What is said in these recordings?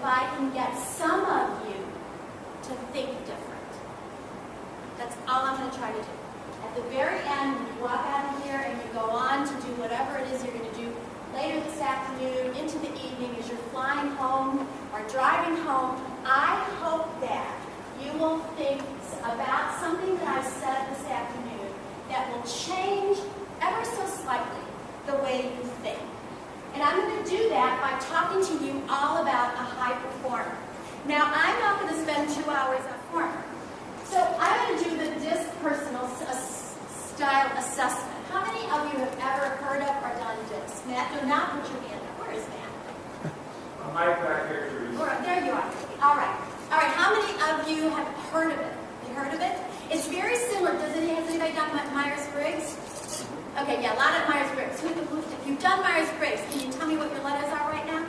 I can get some of you to think different. That's all I'm going to try to do. At the very end, when you walk out of here and you go on to do whatever it is you're going to do later this afternoon, into the evening, as you're flying home or driving home, I hope that you will think about something that I've said this afternoon that will change ever so slightly the way you think. And I'm going to do that by talking to you all about a high performer. Now, I'm not going to spend 2 hours on performer. So I'm going to do the DISC personal style assessment. How many of you have ever heard of or done DISC? Matt, do not put your hand up. Where is Matt? Mike back here, Trudy. All right, there you are. All right. All right, how many of you have heard of it? You heard of it? It's very similar. Has anybody done Myers-Briggs? Okay, yeah, a lot of Myers-Briggs. If you've done Myers-Briggs, can you tell me what your letters are right now?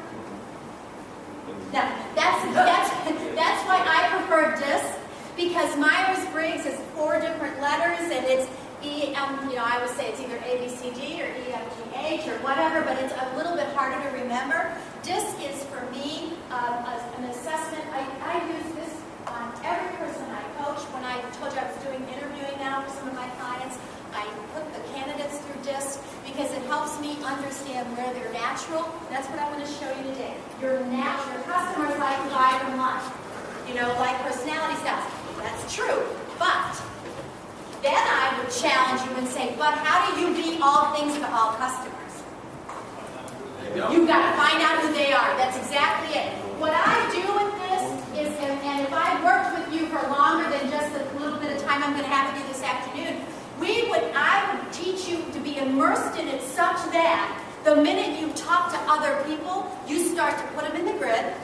No, that's why I prefer DISC, because Myers-Briggs is 4 different letters, and it's I would say it's either A, B, C, D, or E, F, G, H, or whatever, but it's a little bit harder to remember. DISC is, for me, an assessment. I use this on every person I coach. When I told you I was doing interviewing now for some of my clients, I put the candidates through DISC because it helps me understand where they're natural. That's what I'm going to show you today. Your customers like to buy from lunch. Like personality styles. That's true, but then I would challenge you and say, but how do you be all things to all customers? You've got to find out who they are. That's exactly it. What I do with this is, and if I worked with you for longer than just the little bit of time I'm going to have with you this afternoon, I would teach you to be immersed in it such that the minute you talk to other people, you start to put them in the grid,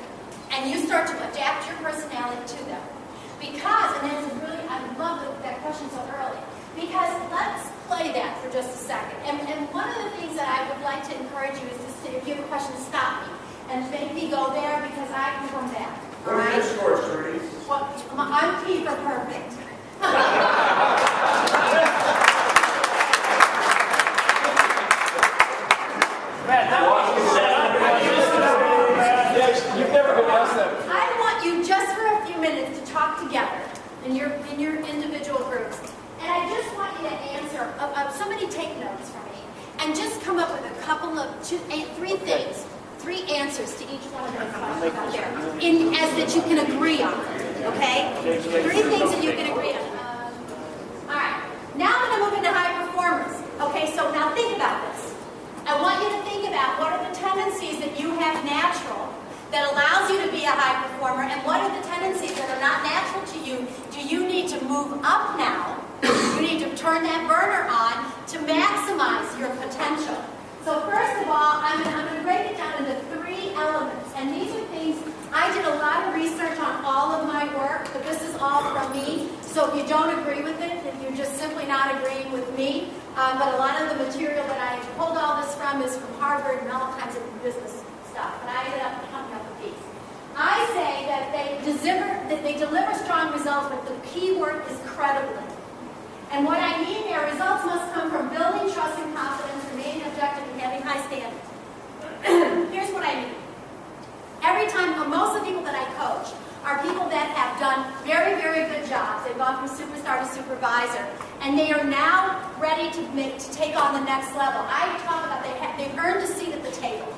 and you start to adapt your personality to them. Because, and it's really, I love that question so early, because let's play that for just a second. And one of the things that I would like to encourage you is to say, if you have a question, stop me. And make me go there because I can come back. What are your scores, Trudy? Well, I'm P for perfect. You've never been asked that. I want you just for a few minutes to talk together in your individual groups. And I just want you to answer, somebody take notes for me, and just come up with a couple of 3 things, 3 answers to each one of those questions out there, as that you can agree on, okay? 3 things that you can agree on. All right, now I'm going to move into high performers. Okay, so now think about this. I want you to think about what are the tendencies that you have natural that allows you to be a high performer, and what are the tendencies that are not natural to you? Do you need to move up now? You need to turn that burner on to maximize your potential. So first of all, I'm going to break it down into 3 elements, and these are things, I did a lot of research on all of my work, but this is all from me, so if you don't agree with it, then you're just simply not agreeing with me. But a lot of the material that I pulled all this from is from Harvard and all kinds of business stuff, but I ended up coming up with these. I say that they deliver strong results, but the key word is credibly. And what I mean there, results must come from building trust and confidence, remaining objective, and having high standards. Here's what I mean. Every time, most of the people that I coach are people that have done very, very good jobs. They've gone from superstar to supervisor, and they are now ready to take on the next level. I talk about they've earned a seat at the table.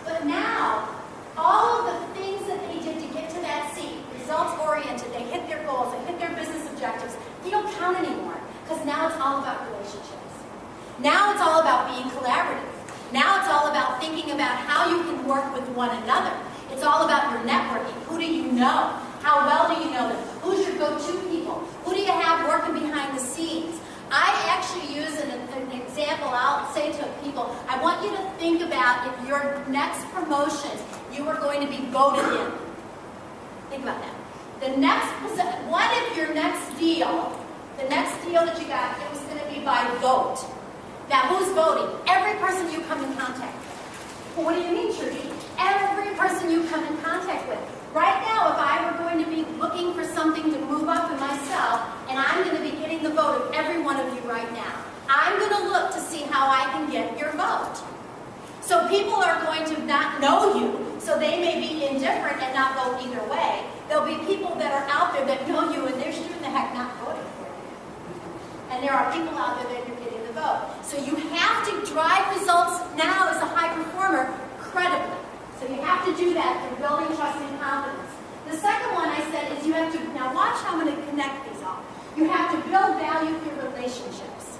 But now, all of the things that they did to get to that seat, results-oriented, they hit their goals, they hit their business objectives, they don't count anymore, because now it's all about relationships. Now it's all about being collaborative. Now it's all about thinking about how you can work with one another. It's all about your networking. Who do you know? How well do you know them? Who's your go-to people? Who do you have working behind the scenes? I actually use an example. I'll say to people, I want you to think about if your next promotion, you are going to be voted in. Think about that. What if your next deal, the next deal that you got, it was going to be by vote? Now, who's voting? Every person you come in contact with. Well, what do you mean, Trudy? Every person you come in contact with. Right now, if I were going to be looking for something to move up in myself, and I'm going to be getting the vote of every one of you right now, I'm going to look to see how I can get your vote. So people are going to not know you, So they may be indifferent and not vote either way. There'll be people that are out there that know you and they're sure the heck not voting for you. And there are people out there that you're getting the vote. So you have to drive results now as a high performer credibly. So you have to do that through building trust and confidence. The second one I said is you have to, now watch how I'm going to connect these all. You have to build value through relationships.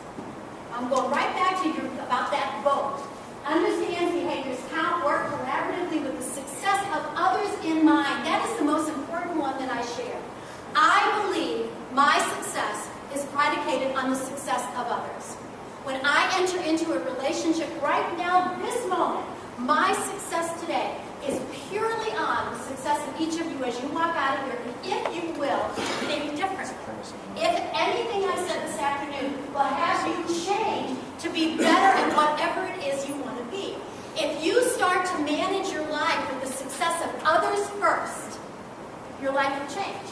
I'm going right back to you about that vote. Understand behaviors count, work collaboratively with the success of others in mind. That is the most important one that I share. I believe my success is predicated on the success of others. When I enter into a relationship right now, this moment, my success today is purely on the success of each of you as you walk out of here, and if you will, think differently. If anything I said this afternoon will have you change to be better at whatever it is you want to be. If you start to manage your life with the success of others first, your life will change.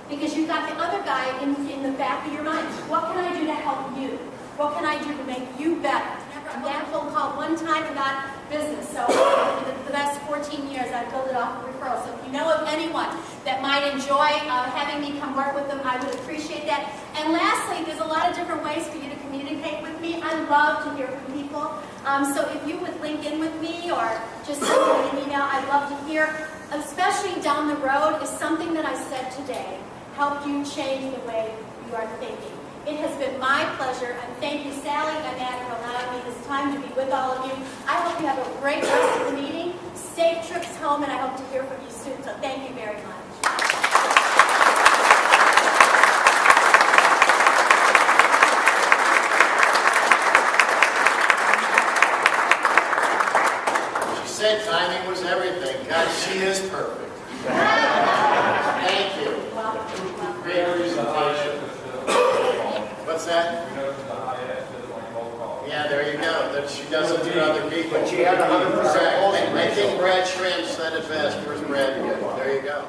Because you've got the other guy in the back of your mind. What can I do to help you? What can I do to make you better? I got a phone call one time about business. So for the last 14 years, I've built it off of referrals. So if you know of anyone that might enjoy having me come work with them, I would appreciate that. And lastly, there's a lot of different ways for you to communicate with me. I love to hear from people. So if you would link in with me or just send me an email, I'd love to hear, especially down the road, if something that I said today helped you change the way you are thinking. It has been my pleasure, and thank you, Sally and Matt, for allowing me this time to be with all of you. I hope you have a great rest of the meeting, safe trips home, and I hope to hear from you soon. So thank you very much. She said timing was everything. God, she is perfect. Thank you. Great presentation. What's that? Yeah, there you go. That she doesn't do other people. But she had 100%. I think Brad Schramm said it best. Where's Brad? There you go.